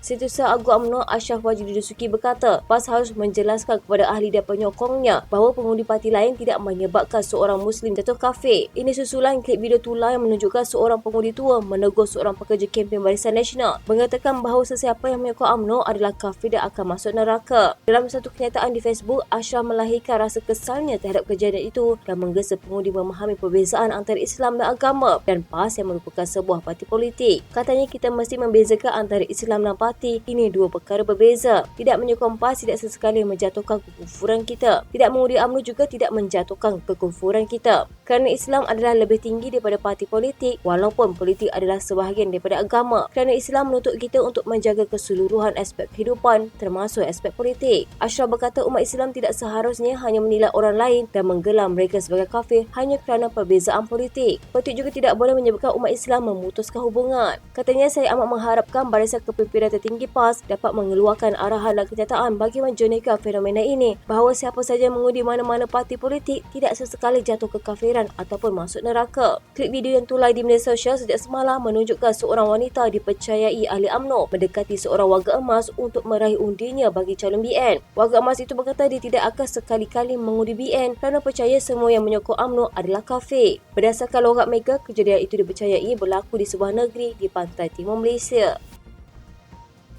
Setiausaha Agung UMNO Ashraf Wajidi Dusuki berkata, PAS harus menjelaskan kepada ahli dan penyokongnya bahawa pengundi parti lain tidak menyebabkan seorang Muslim jatuh kafir. Ini susulan klip video tular yang menunjukkan seorang pengundi tua menegur seorang pekerja kempen Barisan Nasional, mengatakan bahawa sesiapa yang menyokong UMNO adalah kafir dan akan masuk neraka. Dalam satu kenyataan di Facebook, Ashraf melahirkan rasa kesalnya terhadap kejadian itu dan menggesa pengundi memahami perbezaan antara Islam dan agama dan PAS yang merupakan sebuah parti politik. Katanya kita mesti membezakan antara Islam dan parti. Ini dua perkara berbeza. Tidak menyokong PAS tidak sesekali menjatuhkan kekufuran kita. Tidak mengundi UMNO juga tidak menjatuhkan kekufuran kita. Kerana Islam adalah lebih tinggi daripada parti politik, walaupun politik adalah sebahagian daripada agama. Kerana Islam menuntut kita untuk menjaga keseluruhan aspek kehidupan, termasuk aspek politik. Ashraf berkata umat Islam tidak seharusnya hanya menilai orang lain dan menggelar mereka sebagai kafir hanya kerana perbezaan politik. Politik juga tidak boleh menyebabkan umat Islam memutuskan hubungan. Katanya, saya amat mengharapkan Barisan Kepimpinan Tertinggi PAS dapat mengeluarkan arahan dan kenyataan bagi menjernihkan fenomena ini bahawa siapa saja mengundi mana-mana parti politik tidak sesekali jatuh kekafiran ataupun masuk neraka. Klip video yang tular di media sosial sejak semalam menunjukkan seorang wanita dipercayai ahli UMNO mendekati seorang warga emas untuk meraih undinya bagi calon BN. Warga emas itu berkata dia tidak akan sekali-kali mengundi BN kerana percaya semua yang menyokong UMNO adalah kafir. Berdasarkan logat mereka, kejadian itu dipercayai berlaku di sebuah negeri di pantai timur Malaysia.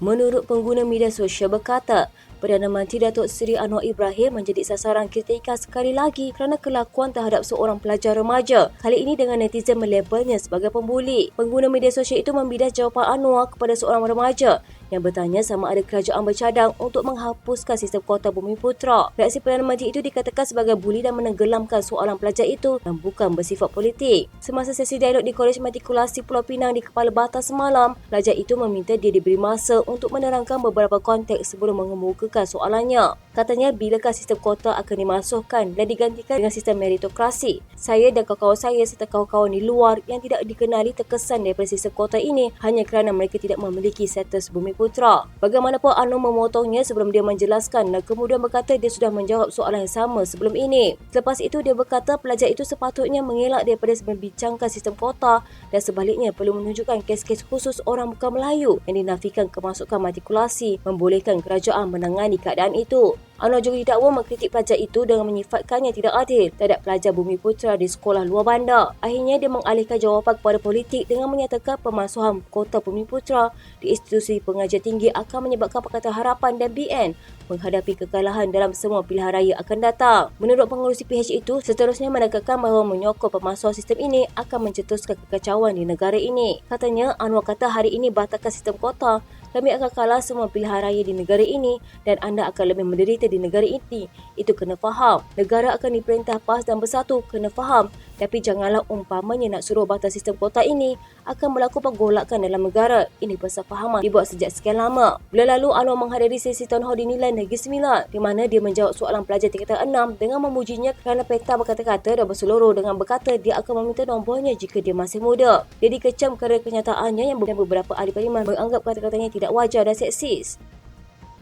Menurut pengguna media sosial berkata, Perdana Menteri Datuk Seri Anwar Ibrahim menjadi sasaran kritikan sekali lagi kerana kelakuan terhadap seorang pelajar remaja. Kali ini dengan netizen melabelnya sebagai pembuli. Pengguna media sosial itu membidas jawapan Anwar kepada seorang remaja yang bertanya sama ada kerajaan bercadang untuk menghapuskan sistem kuota Bumiputera. Reaksi Perdana Menteri itu dikatakan sebagai buli dan menenggelamkan soalan pelajar itu dan bukan bersifat politik. Semasa sesi dialog di Kolej Matrikulasi Pulau Pinang di Kepala Bata semalam, pelajar itu meminta dia diberi masa untuk menerangkan beberapa konteks sebelum mengemukakan soalannya. Katanya, bilakah sistem kuota akan dimasukkan dan digantikan dengan sistem meritokrasi? Saya dan kawan-kawan saya serta kawan-kawan di luar yang tidak dikenali terkesan daripada sistem kuota ini hanya kerana mereka tidak memiliki status Bumiputera. Bagaimanapun, Anwar memotongnya sebelum dia menjelaskan dan kemudian berkata dia sudah menjawab soalan yang sama sebelum ini. Selepas itu, dia berkata pelajar itu sepatutnya mengelak daripada membincangkan sistem kuota dan sebaliknya perlu menunjukkan kes-kes khusus orang bukan Melayu yang dinafikan kemasukan matrikulasi membolehkan kerajaan menangani keadaan itu. Anwar juga didakwa mengkritik pelajar itu dengan menyifatkannya tidak adil terhadap pelajar Bumiputera di sekolah luar bandar. Akhirnya dia mengalihkan jawapan kepada politik dengan menyatakan pemansuhan kuota Bumiputera di institusi pengajian tinggi akan menyebabkan Pakatan Harapan dan BN menghadapi kekalahan dalam semua pilihan raya akan datang. Menurut pengurusi PH itu, seterusnya menekankan bahawa menyokong pemansuhan sistem ini akan mencetuskan kekacauan di negara ini. Katanya, Anwar kata hari ini batalkan sistem kuota, kami akan kalah semua pilihan raya di negara ini dan anda akan lebih menderita di negara ini. Itu kena faham. Negara akan diperintah PAS dan bersatu, kena faham. Tapi janganlah umpamanya nak suruh batal sistem kuota ini akan berlaku pergolakan dalam negara. Ini persefahaman dibuat sejak sekian lama. Bulan lalu, Anwar menghadiri sesi Town Hall dinilai Negeri Sembilan di mana dia menjawab soalan pelajar tingkatan 6 dengan memujinya kerana peta berkata-kata dan berseluruh dengan berkata dia akan meminta nombornya jika dia masih muda. Dia dikecam kerana kenyataannya yang beberapa ahli parlimen menganggap kata-katanya tidak wajar dan seksis.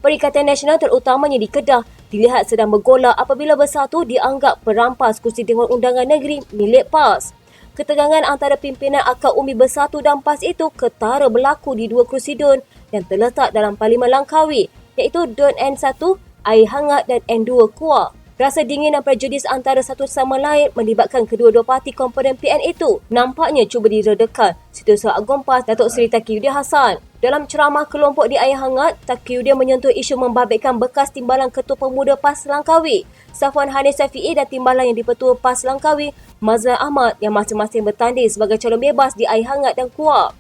Perikatan Nasional terutamanya di Kedah dilihat sedang bergolak apabila Bersatu dianggap perampas kursi Dewan Undangan Negeri milik PAS. Ketegangan antara pimpinan akar umbi Bersatu dan PAS itu ketara berlaku di dua kerusi DUN yang terletak dalam Parlimen Langkawi, iaitu DUN N1 Air Hangat dan N2 Kuah. Rasa dingin dan prejudis antara satu sama lain melibatkan kedua-dua parti komponen PN itu nampaknya cuba diredakan. Setiausaha Agung PAS Datuk Seri Taqiyuddin Hassan. Dalam ceramah kelompok di Air Hangat, Taqiyuddin menyentuh isu membabitkan bekas timbalan Ketua Pemuda PAS Langkawi, Safwan Hanis Syafiee, dan timbalan yang di-Petua PAS Langkawi, Mazlan Ahmad, yang masing-masing bertanding sebagai calon bebas di Air Hangat dan Kuah.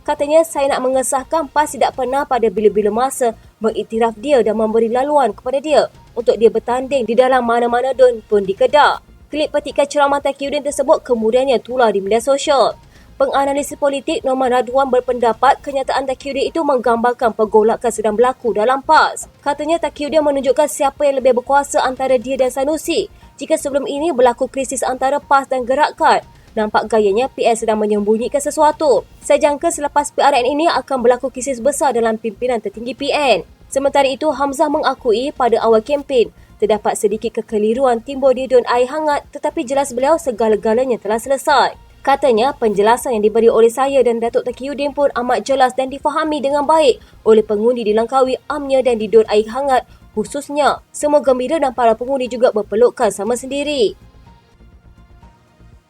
Katanya, saya nak mengesahkan PAS tidak pernah pada bila-bila masa mengiktiraf dia dan memberi laluan kepada dia untuk dia bertanding di dalam mana-mana DUN pun di Kedah. Klip petikan ceramah Taqiyuddin tersebut kemudiannya tular di media sosial. Penganalisis politik Norman Radwan berpendapat kenyataan Taqiyuddin itu menggambarkan pergolakan sedang berlaku dalam PAS. Katanya Taqiyuddin menunjukkan siapa yang lebih berkuasa antara dia dan Sanusi. Jika sebelum ini berlaku krisis antara PAS dan Gerakan, nampak gayanya PN sedang menyembunyikan sesuatu. Saya jangka selepas PRN ini akan berlaku krisis besar dalam pimpinan tertinggi PN. Sementara itu, Hamzah mengakui pada awal kempen terdapat sedikit kekeliruan timbul di DUN Air Hangat, tetapi jelas beliau segala-galanya telah selesai. Katanya, penjelasan yang diberi oleh saya dan Datuk Taqiyuddin pun amat jelas dan difahami dengan baik oleh pengundi di Langkawi, Amnya dan di Dor Air Hangat khususnya. Semua gembira dan para pengundi juga berpelukan sama sendiri.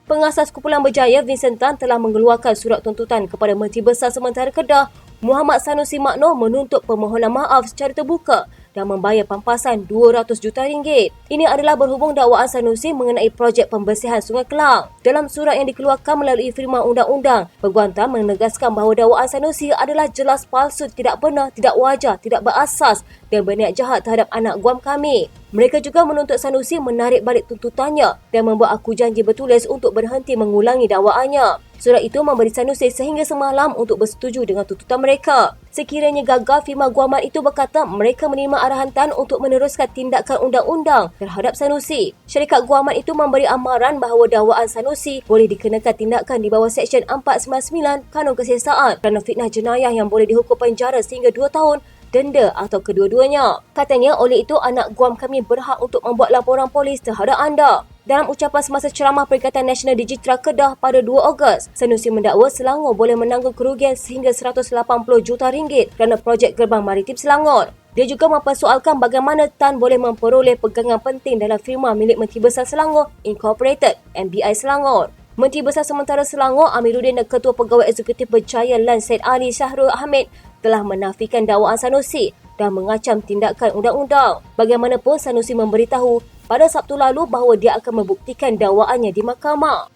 Pengasas Kumpulan Berjaya Vincent Tan telah mengeluarkan surat tuntutan kepada Menteri Besar Sementara Kedah Muhammad Sanusi Makno menuntut permohonan maaf secara terbuka dan membayar pampasan RM200 juta. Ini adalah berhubung dakwaan Sanusi mengenai projek pembersihan Sungai Kelang. Dalam surat yang dikeluarkan melalui firma undang-undang, Peguam Tan menegaskan bahawa dakwaan Sanusi adalah jelas palsu, tidak benar, tidak wajar, tidak berasas dan berniat jahat terhadap anak guam kami. Mereka juga menuntut Sanusi menarik balik tuntutannya dan membuat aku janji bertulis untuk berhenti mengulangi dakwaannya. Surat itu memberi Sanusi sehingga semalam untuk bersetuju dengan tuntutan mereka. Sekiranya gagal, firma guaman itu berkata mereka menerima arahan Tan untuk meneruskan tindakan undang-undang terhadap Sanusi. Syarikat guaman itu memberi amaran bahawa dakwaan Sanusi boleh dikenakan tindakan di bawah Seksyen 499 Kanun Kesiasaan kerana fitnah jenayah yang boleh dihukum penjara sehingga 2 tahun, denda atau kedua-duanya. Katanya, oleh itu anak guam kami berhak untuk membuat laporan polis terhadap anda. Dalam ucapan semasa ceramah Perikatan Nasional Digital Kedah pada 2 Ogos, Sanusi mendakwa Selangor boleh menanggung kerugian sehingga RM180 juta kerana projek gerbang maritim Selangor. Dia juga mempersoalkan bagaimana Tan boleh memperoleh pegangan penting dalam firma milik Menteri Besar Selangor Incorporated, MBI Selangor. Menteri Besar Sementara Selangor Amiruddin dan Ketua Pegawai Eksekutif Berjaya Lan Said Ali Syahrul Ahmed telah menafikan dakwaan Sanusi dan mengacam tindakan undang-undang. Bagaimanapun, Sanusi memberitahu pada Sabtu lalu bahawa dia akan membuktikan dakwaannya di mahkamah.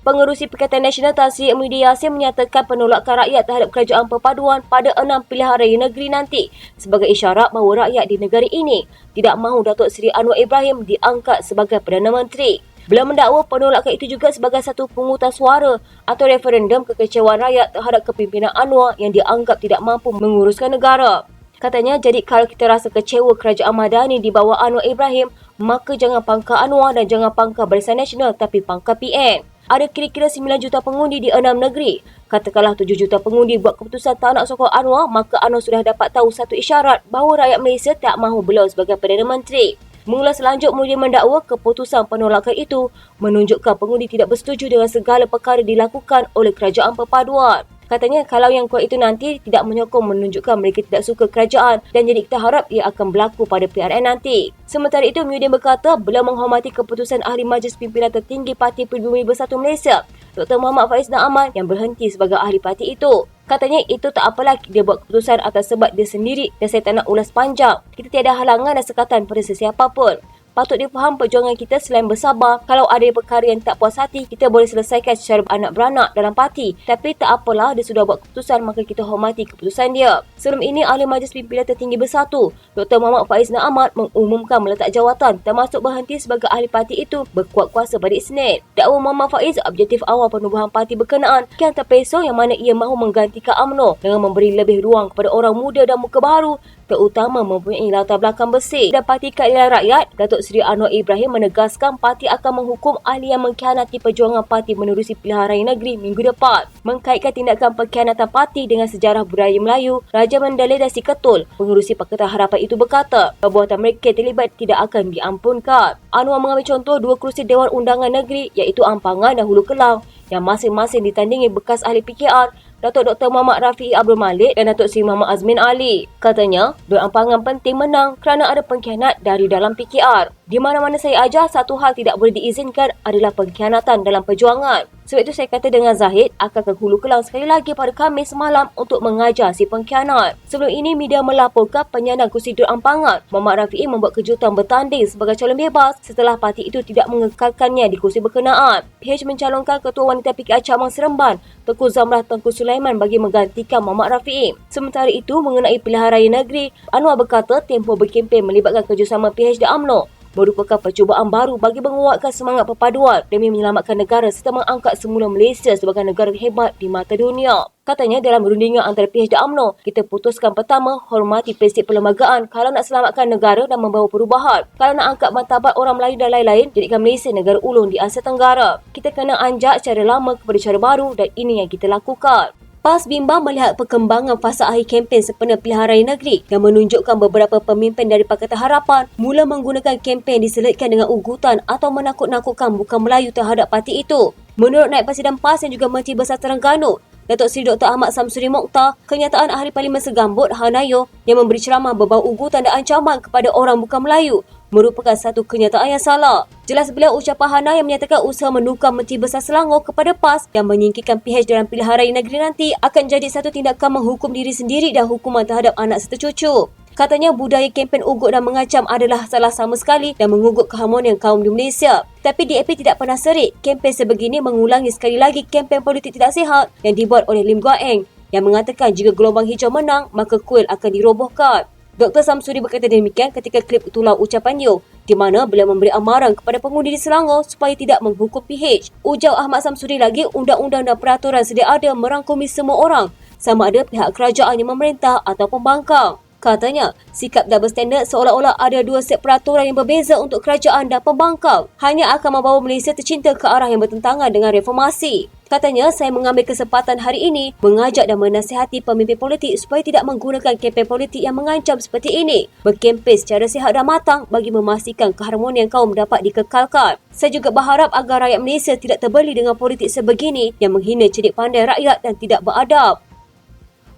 Pengerusi Perikatan Nasional Tan Sri Muhyiddin Yassin menyatakan penolakan rakyat terhadap kerajaan perpaduan pada 6 pilihan raya negeri nanti sebagai isyarat bahawa rakyat di negara ini tidak mahu Datuk Seri Anwar Ibrahim diangkat sebagai Perdana Menteri. Beliau mendakwa penolakan itu juga sebagai satu pungutan suara atau referendum kekecewaan rakyat terhadap kepimpinan Anwar yang dianggap tidak mampu menguruskan negara. Katanya, jadi kalau kita rasa kecewa kerajaan Madani di bawah Anwar Ibrahim, maka jangan pangkal Anwar dan jangan pangkal Barisan Nasional tapi pangkal PN. Ada kira-kira 9 juta pengundi di 6 negeri. Katakanlah 7 juta pengundi buat keputusan tak nak sokong Anwar, maka Anwar sudah dapat tahu satu isyarat bahawa rakyat Malaysia tak mahu beliau sebagai Perdana Menteri. Mengulas lanjut, Muhyiddin mendakwa keputusan penolakan itu menunjukkan pengundi tidak bersetuju dengan segala perkara dilakukan oleh kerajaan perpaduan. Katanya kalau yang kuat itu nanti tidak menyokong menunjukkan mereka tidak suka kerajaan dan jadi kita harap ia akan berlaku pada PRN nanti. Sementara itu, Muhyiddin berkata beliau menghormati keputusan Ahli Majlis Pimpinan Tertinggi Parti Pribumi Bersatu Malaysia, Dr. Muhammad Faiz Naaman yang berhenti sebagai ahli parti itu. Katanya itu tak apalah dia buat keputusan atas sebab dia sendiri dan saya tak nak ulas panjang. Kita tiada halangan dan sekatan pada sesiapa pun. Patut difaham perjuangan kita selain bersabar. Kalau ada perkara yang tak puas hati, kita boleh selesaikan secara anak beranak dalam parti. Tapi tak apalah, dia sudah buat keputusan, maka kita hormati keputusan dia. Sebelum ini, Ahli Majlis Pimpinan Tertinggi Bersatu, Dr. Muhammad Faiz Naaman mengumumkan meletak jawatan termasuk berhenti sebagai ahli parti itu berkuat kuasa pada Isnin. Dakwa Muhammad Faiz, objektif awal penubuhan parti berkenaan kian terpesong yang mana ia mahu menggantikan UMNO dengan memberi lebih ruang kepada orang muda dan muka baru, terutama mempunyai latar belakang bersih. Dan Parti Keadilan Rakyat, Datuk Seri Anwar Ibrahim menegaskan parti akan menghukum ahli yang mengkhianati perjuangan parti menerusi pilihan raya negeri minggu depan. Mengkaitkan tindakan pengkhianatan parti dengan sejarah budaya Melayu, Raja Mandalay dan Si Ketul, pengerusi Pakatan Harapan itu berkata, perbuatan mereka terlibat tidak akan diampunkan. Anwar mengambil contoh 2 kerusi Dewan Undangan Negeri iaitu Ampangan dan Hulu Kelang yang masing-masing ditandingi bekas ahli PKR, Datuk Dr. Muhammad Rafi'i Abdul Malik dan Datuk Seri Muhammad Azmin Ali. Katanya, dua ampangan penting menang kerana ada pengkhianat dari dalam PKR. Di mana-mana saya ajar, satu hal tidak boleh diizinkan adalah pengkhianatan dalam perjuangan. Sebab itu saya kata dengan Zahid akan ke Hulu Kelang sekali lagi pada Khamis malam untuk mengajar si pengkhianat. Sebelum ini, media melaporkan penyandang kursi Dun Ampangan, Muhammad Rafi'i membuat kejutan bertanding sebagai calon bebas setelah parti itu tidak mengekalkannya di kursi berkenaan. PH mencalonkan Ketua Wanita PKR Cabang Seremban, Tengku Zamrah Tengku Sulaiman bagi menggantikan Muhammad Rafi'i. Sementara itu, mengenai pilihan raya negeri, Anwar berkata tempoh berkempen melibatkan kerjasama PH dan UMNO merupakan percubaan baru bagi menguatkan semangat perpaduan demi menyelamatkan negara serta mengangkat semula Malaysia sebagai negara hebat di mata dunia. Katanya dalam rundingan antara PH dan UMNO, kita putuskan pertama, hormati prinsip perlembagaan kalau nak selamatkan negara dan membawa perubahan. Kalau nak angkat martabat orang Melayu dan lain-lain, jadikan Malaysia negara ulung di Asia Tenggara. Kita kena anjak cara lama kepada cara baru dan ini yang kita lakukan. PAS bimbang melihat perkembangan fasa akhir kempen sempena pilihan raya negeri yang menunjukkan beberapa pemimpin dari Pakatan Harapan mula menggunakan kempen diselitkan dengan ugutan atau menakut-nakutkan bukan Melayu terhadap parti itu. Menurut Naib Presiden PAS yang juga Menteri Besar Terengganu, Datuk Seri Dr. Ahmad Samsuri Mokhtar, kenyataan Ahli Parlimen Segambut, Hanayo, yang memberi ceramah berbau ugutan dan ancaman kepada orang bukan Melayu merupakan satu kenyataan yang salah. Jelas beliau ucapan Hana yang menyatakan usaha menukar Menteri Besar Selangor kepada PAS dan menyingkirkan PH dalam pilihan raya negeri nanti akan jadi satu tindakan menghukum diri sendiri dan hukuman terhadap anak serta cucu. Katanya budaya kempen ugut dan mengacam adalah salah sama sekali dan mengugut keharmonian kaum di Malaysia. Tapi DAP tidak pernah serik kempen sebegini mengulangi sekali lagi kempen politik tidak sihat yang dibuat oleh Lim Guat Eng yang mengatakan jika gelombang hijau menang maka kuil akan dirobohkan. Dr. Samsuri berkata demikian ketika klip tular ucapan Yo, di mana beliau memberi amaran kepada pengundi di Selangor supaya tidak menghukum PH. Ujar Ahmad Samsuri lagi, undang-undang dan peraturan sedia ada merangkumi semua orang, sama ada pihak kerajaan yang memerintah atau pembangkang. Katanya, sikap double standard seolah-olah ada dua set peraturan yang berbeza untuk kerajaan dan pembangkang hanya akan membawa Malaysia tercinta ke arah yang bertentangan dengan reformasi. Katanya, saya mengambil kesempatan hari ini mengajak dan menasihati pemimpin politik supaya tidak menggunakan kempen politik yang mengancam seperti ini. Berkempen secara sihat dan matang bagi memastikan keharmonian kaum dapat dikekalkan. Saya juga berharap agar rakyat Malaysia tidak terbeli dengan politik sebegini yang menghina cerdik pandai rakyat dan tidak beradab.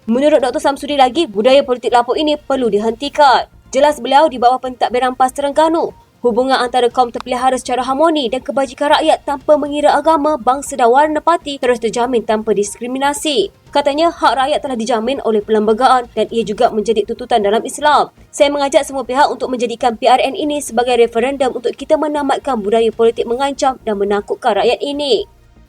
Menurut Dr. Samsuri lagi, budaya politik lapuk ini perlu dihentikan. Jelas beliau di bawah pentadbiran PAS Terengganu, hubungan antara kaum terpelihara secara harmoni dan kebajikan rakyat tanpa mengira agama, bangsa dan warna parti terus terjamin tanpa diskriminasi. Katanya, hak rakyat telah dijamin oleh perlembagaan dan ia juga menjadi tuntutan dalam Islam. Saya mengajak semua pihak untuk menjadikan PRN ini sebagai referendum untuk kita menamatkan budaya politik mengancam dan menakutkan rakyat ini.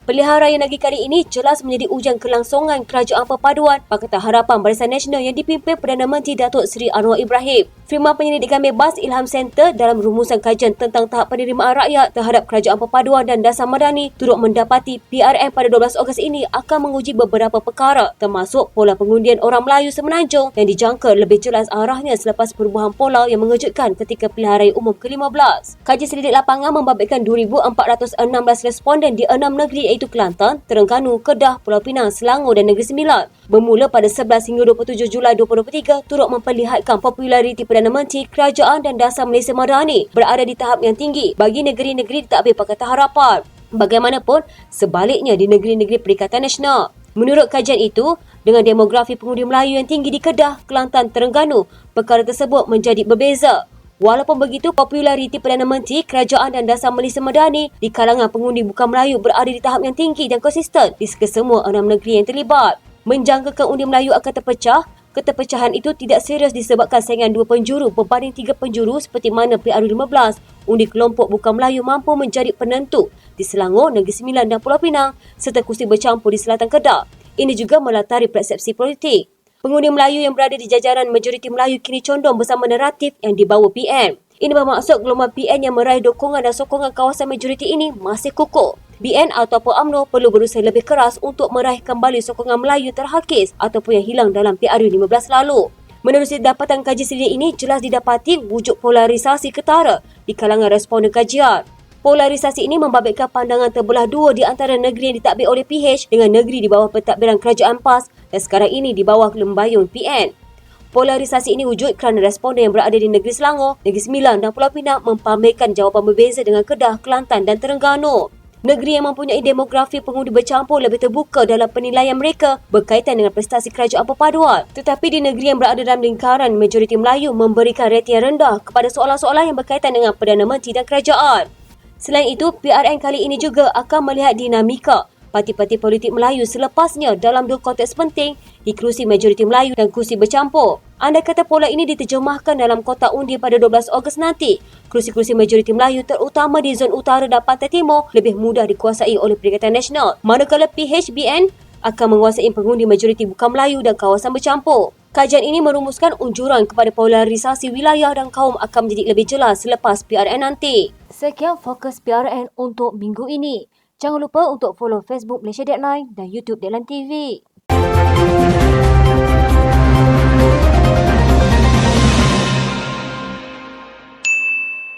Pilihan raya negeri kali ini jelas menjadi ujian kelangsungan Kerajaan Perpaduan Pakatan Harapan Barisan Nasional yang dipimpin Perdana Menteri Datuk Seri Anwar Ibrahim. Firma Penyelidikan Bebas Ilham Center dalam rumusan kajian tentang tahap penerimaan rakyat terhadap Kerajaan Perpaduan dan Dasar Madani turut mendapati PRN pada 12 Ogos ini akan menguji beberapa perkara termasuk pola pengundian orang Melayu Semenanjung yang dijangka lebih jelas arahnya selepas perubahan pola yang mengejutkan ketika pilihan raya umum ke-15. Kaji selidik lapangan membabitkan 2,416 responden di 6 negeri iaitu Kelantan, Terengganu, Kedah, Pulau Pinang, Selangor dan Negeri Sembilan. Bermula pada 11 hingga 27 Julai 2023 turut memperlihatkan populariti Perdana Menteri, Kerajaan dan Dasar Malaysia Madani berada di tahap yang tinggi bagi negeri-negeri ditadbir Pakatan Harapan. Bagaimanapun, sebaliknya di negeri-negeri Perikatan Nasional. Menurut kajian itu, dengan demografi pengundi Melayu yang tinggi di Kedah, Kelantan, Terengganu, perkara tersebut menjadi berbeza. Walaupun begitu, populariti Perdana Menteri, Kerajaan dan Dasar Malaysia Madani di kalangan pengundi bukan Melayu berada di tahap yang tinggi dan konsisten di kesemua 6 negeri yang terlibat. Menjangkakan undi Melayu akan terpecah, keterpecahan itu tidak serius disebabkan saingan 2 penjuru berbanding 3 penjuru seperti mana PRU15, undi kelompok bukan Melayu mampu menjadi penentu di Selangor, Negeri Sembilan dan Pulau Pinang serta kursi bercampur di Selatan Kedah. Ini juga melatari persepsi politik. Pengundi Melayu yang berada di jajaran majoriti Melayu kini condong bersama naratif yang dibawa PN. Ini bermaksud gelombang PN yang meraih dukungan dan sokongan kawasan majoriti ini masih kukuh. BN ataupun UMNO perlu berusaha lebih keras untuk meraih kembali sokongan Melayu terhakis ataupun yang hilang dalam PRU15 lalu. Menurut dapatan kaji selidik ini, jelas didapati wujud polarisasi ketara di kalangan responden kajian. Polarisasi ini membabitkan pandangan terbelah dua di antara negeri yang ditadbir oleh PH dengan negeri di bawah pentadbiran Kerajaan PAS dan sekarang ini di bawah lembayung PN. Polarisasi ini wujud kerana responden yang berada di Negeri Selangor, Negeri Sembilan dan Pulau Pinang mempamerkan jawapan berbeza dengan Kedah, Kelantan dan Terengganu. Negeri yang mempunyai demografi pengundi bercampur lebih terbuka dalam penilaian mereka berkaitan dengan prestasi Kerajaan Perpaduan. Tetapi di negeri yang berada dalam lingkaran majoriti Melayu memberikan rating yang rendah kepada soalan-soalan yang berkaitan dengan Perdana Menteri dan Kerajaan. Selain itu, PRN kali ini juga akan melihat dinamika parti-parti politik Melayu selepasnya dalam dua konteks penting di kerusi majoriti Melayu dan kerusi bercampur. Andai kata pola ini diterjemahkan dalam kotak undi pada 12 Ogos nanti, kerusi-kerusi majoriti Melayu terutama di zon utara dan pantai timur lebih mudah dikuasai oleh Perikatan Nasional. Manakala PHBN akan menguasai pengundi majoriti bukan Melayu dan kawasan bercampur. Kajian ini merumuskan unjuran kepada polarisasi wilayah dan kaum akan menjadi lebih jelas selepas PRN nanti. Sekian fokus PRN untuk minggu ini. Jangan lupa untuk follow Facebook Malaysia Deadline dan YouTube Deadline TV.